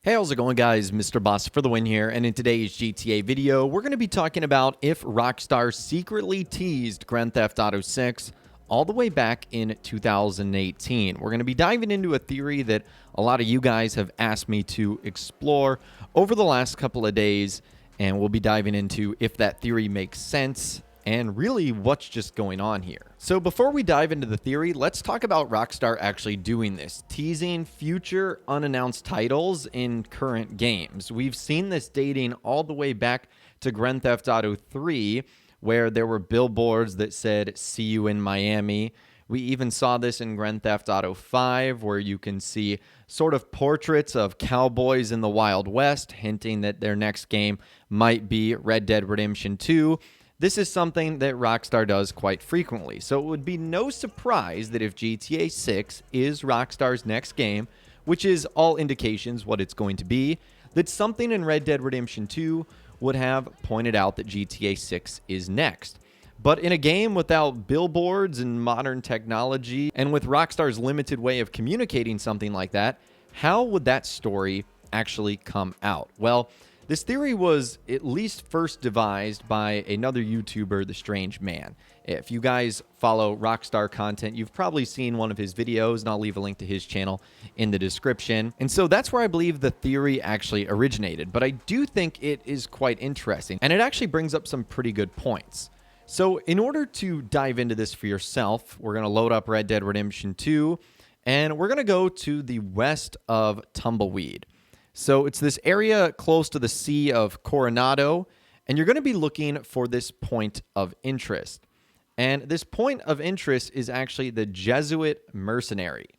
Hey, how's it going, guys? Mr. Boss for the win here, and in today's GTA video, we're going to be talking about if Rockstar secretly teased Grand Theft Auto 6 all the way back in 2018. We're going to be diving into a theory that a lot of you guys have asked me to explore over the last couple of days, and we'll be diving into if that theory makes sense and really what's just going on here. So before we dive into the theory, let's talk about Rockstar actually doing this, teasing future unannounced titles in current games. We've seen this dating all the way back to Grand Theft Auto 3, where there were billboards that said, "See you in Miami." We even saw this in Grand Theft Auto 5, where you can see sort of portraits of cowboys in the Wild West, hinting that their next game might be Red Dead Redemption 2. This is something that Rockstar does quite frequently, so it would be no surprise that if GTA 6 is Rockstar's next game, which is all indications what it's going to be, that something in Red Dead Redemption 2 would have pointed out that GTA 6 is next. But in a game without billboards and modern technology, and with Rockstar's limited way of communicating something like that, how would that story actually come out? Well, this theory was at least first devised by another YouTuber, The Strange Man. If you guys follow Rockstar content, you've probably seen one of his videos, and I'll leave a link to his channel in the description. And so that's where I believe the theory actually originated. But I do think it is quite interesting, and it actually brings up some pretty good points. So in order to dive into this for yourself, we're going to load up Red Dead Redemption 2, and we're going to go to the west of Tumbleweed. So it's this area close to the Sea of Coronado, and you're going to be looking for this point of interest. And this point of interest is actually the Jesuit missionary.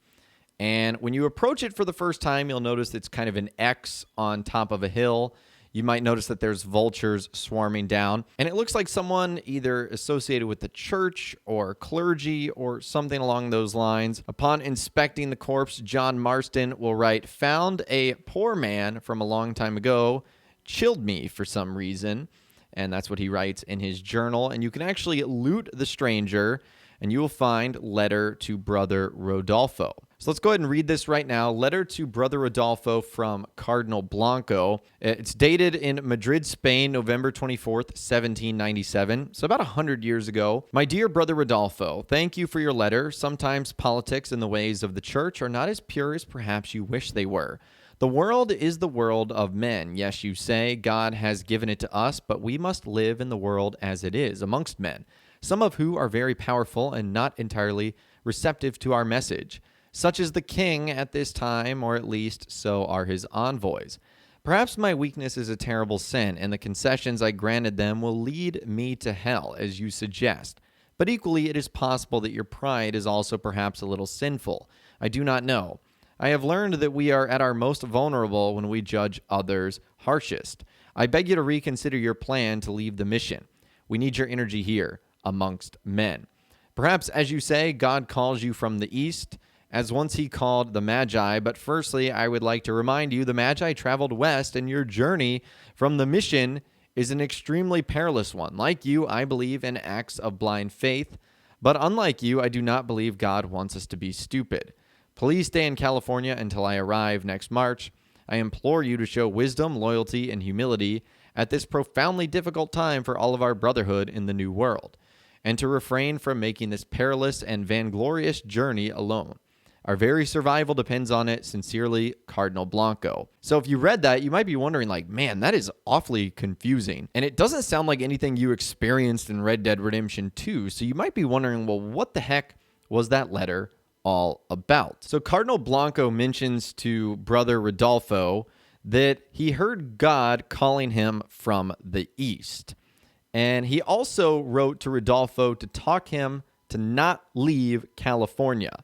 And when you approach it for the first time, you'll notice it's kind of an X on top of a hill. You might notice that there's vultures swarming down, and it looks like someone either associated with the church or clergy or something along those lines. Upon inspecting the corpse, John Marston will write, "Found a poor man from a long time ago, chilled me for some reason." And that's what he writes in his journal. And you can actually loot the stranger, and you will find letter to Brother Rodolfo. So let's go ahead and read this right now. Letter to Brother Rodolfo from Cardinal Blanco. It's dated in Madrid, Spain, November 24th, 1797. So about 100 years ago. My dear Brother Rodolfo, thank you for your letter. Sometimes politics and the ways of the church are not as pure as perhaps you wish they were. The world is the world of men. Yes, you say, God has given it to us, but we must live in the world as it is, amongst men, some of who are very powerful and not entirely receptive to our message. Such is the king at this time, or at least so are his envoys. Perhaps my weakness is a terrible sin, and the concessions I granted them will lead me to hell, as you suggest. But equally, it is possible that your pride is also perhaps a little sinful. I do not know. I have learned that we are at our most vulnerable when we judge others harshest. I beg you to reconsider your plan to leave the mission. We need your energy here, amongst men. Perhaps, as you say, God calls you from the east, as once he called the Magi, but firstly, I would like to remind you the Magi traveled west, and your journey from the mission is an extremely perilous one. Like you, I believe in acts of blind faith, but unlike you, I do not believe God wants us to be stupid. Please stay in California until I arrive next March. I implore you to show wisdom, loyalty, and humility at this profoundly difficult time for all of our brotherhood in the New World, and to refrain from making this perilous and vainglorious journey alone. Our very survival depends on it. Sincerely, Cardinal Blanco. So if you read that, you might be wondering, like, man, that is awfully confusing. And it doesn't sound like anything you experienced in Red Dead Redemption 2. So you might be wondering, well, what the heck was that letter all about? So Cardinal Blanco mentions to Brother Rodolfo that he heard God calling him from the east. And he also wrote to Rodolfo to talk him to not leave California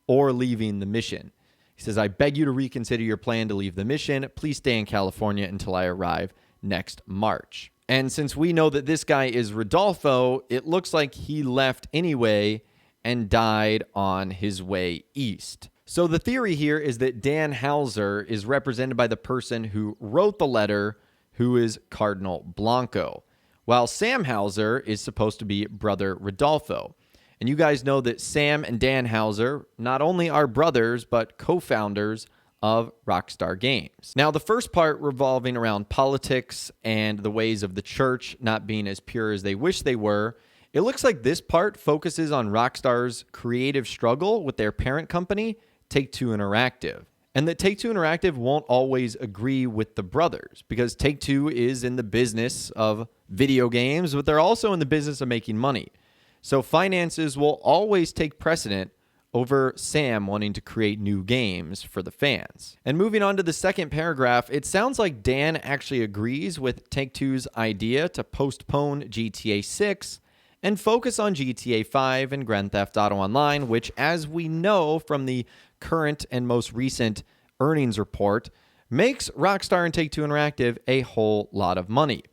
or leaving the mission. He says, I beg you to reconsider your plan to leave the mission. Please stay in California until I arrive next March. And since we know that this guy is Rodolfo, it looks like he left anyway and died on his way east. So the theory here is that Dan Hauser is represented by the person who wrote the letter, who is Cardinal Blanco, while Sam Hauser is supposed to be Brother Rodolfo. And you guys know that Sam and Dan Hauser not only are brothers, but co-founders of Rockstar Games. Now, the first part revolving around politics and the ways of the church not being as pure as they wish they were, it looks like this part focuses on Rockstar's creative struggle with their parent company, Take-Two Interactive. And that Take-Two Interactive won't always agree with the brothers, because Take-Two is in the business of video games, but they're also in the business of making money. So finances will always take precedent over Sam wanting to create new games for the fans. And moving on to the second paragraph, it sounds like Dan actually agrees with Take-Two's idea to postpone GTA 6 and focus on GTA 5 and Grand Theft Auto Online, which, as we know from the current and most recent earnings report, makes Rockstar and Take-Two Interactive a whole lot of money.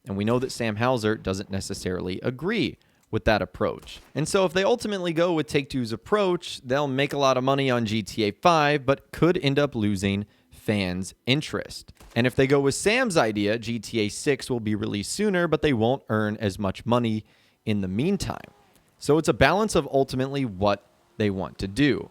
And we know that Sam Houser doesn't necessarily agree with that approach. And so if they ultimately go with Take-Two's approach, they'll make a lot of money on GTA 5, but could end up losing fans' interest. And if they go with Sam's idea, GTA 6 will be released sooner, but they won't earn as much money in the meantime. So it's a balance of ultimately what they want to do.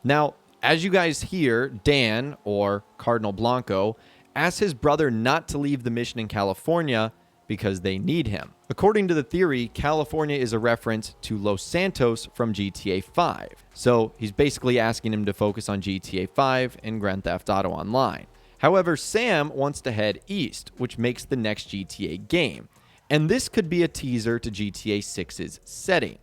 Now, as you guys hear, Dan, or Cardinal Blanco, asks his brother not to leave the mission in California because they need him. According to the theory, California is a reference to Los Santos from GTA 5. So he's basically asking him to focus on GTA 5 and Grand Theft Auto Online. However, Sam wants to head east, which makes the next GTA game. And this could be a teaser to GTA 6's setting.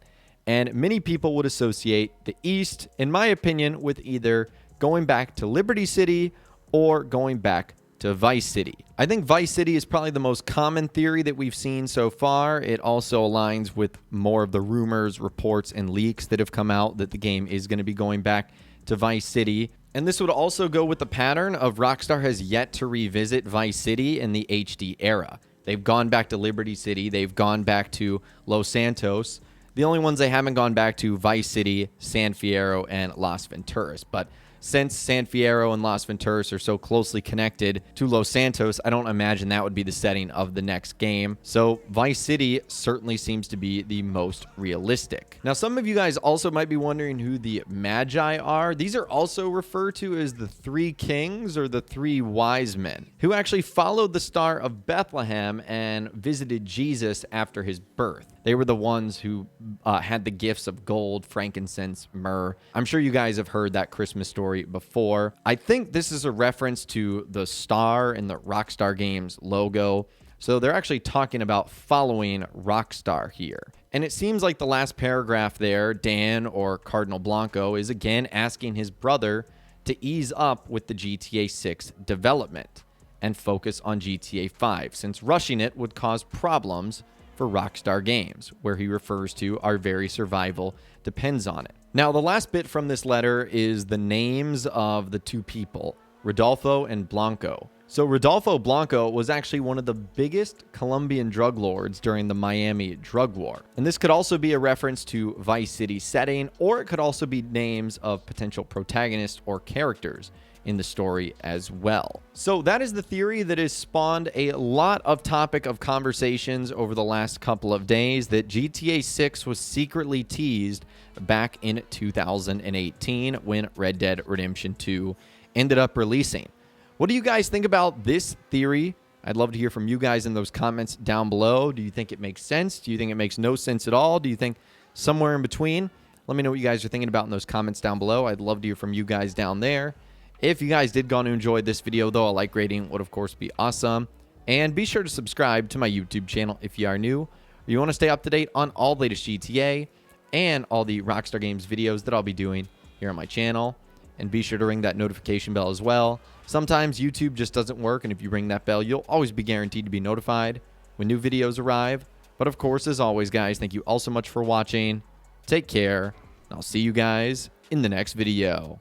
And many people would associate the east, in my opinion, with either going back to Liberty City or going back to Vice City. I think Vice City is probably the most common theory that we've seen so far. It also aligns with more of the rumors, reports, and leaks that have come out that the game is going to be going back to Vice City. And this would also go with the pattern of Rockstar has yet to revisit Vice City in the HD era. They've gone back to Liberty City. They've gone back to Los Santos. The only ones they haven't gone back to, Vice City, San Fierro, and Las Venturas. But since San Fierro and Las Venturas are so closely connected to Los Santos, I don't imagine that would be the setting of the next game. So Vice City certainly seems to be the most realistic. Now, some of you guys also might be wondering who the Magi are. These are also referred to as the three kings or the three wise men, who actually followed the Star of Bethlehem and visited Jesus after his birth. They were the ones who had the gifts of gold, frankincense, myrrh. I'm sure you guys have heard that Christmas story before. I think this is a reference to the star in the Rockstar Games logo. So they're actually talking about following Rockstar here. And it seems like the last paragraph there, Dan, or Cardinal Blanco, is again asking his brother to ease up with the GTA 6 development and focus on GTA 5, since rushing it would cause problems for Rockstar Games, where he refers to our very survival depends on it. Now, the last bit from this letter is the names of the two people, Rodolfo and Blanco. So Rodolfo Blanco was actually one of the biggest Colombian drug lords during the Miami drug war. And this could also be a reference to Vice City setting, or it could also be names of potential protagonists or characters in the story as well. So that is the theory that has spawned a lot of topic of conversations over the last couple of days, that GTA 6 was secretly teased back in 2018 when Red Dead Redemption 2 ended up releasing. What do you guys think about this theory? I'd love to hear from you guys in those comments down below. Do you think it makes sense? Do you think it makes no sense at all? Do you think somewhere in between? Let me know what you guys are thinking about in those comments down below. I'd love to hear from you guys down there. If you guys did go and enjoy this video, though, a like rating would, of course, be awesome. And be sure to subscribe to my YouTube channel if you are new, or you want to stay up to date on all the latest GTA and all the Rockstar Games videos that I'll be doing here on my channel. And be sure to ring that notification bell as well. Sometimes YouTube just doesn't work, and if you ring that bell, you'll always be guaranteed to be notified when new videos arrive. But of course, as always, guys, thank you all so much for watching. Take care, and I'll see you guys in the next video.